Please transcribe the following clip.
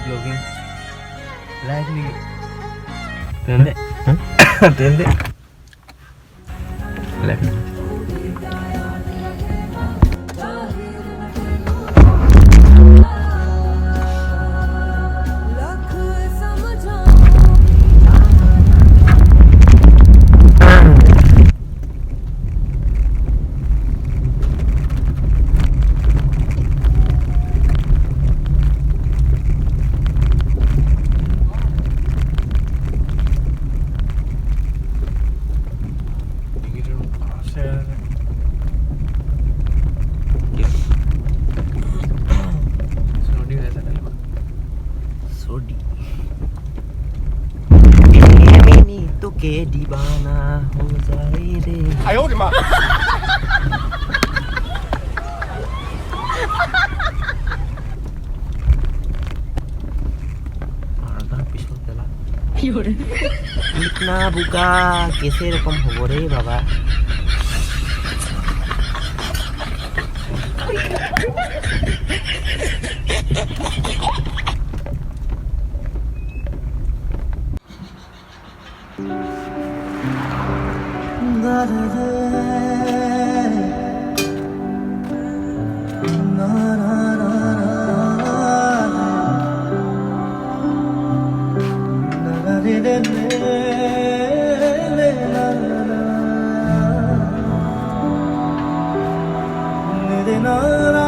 vlogging like nih tende tende like के दीवाना हो जाए रे 哎呦我的妈！ harga pisau telah itna buka कैसे रकम हो रे बाबा Na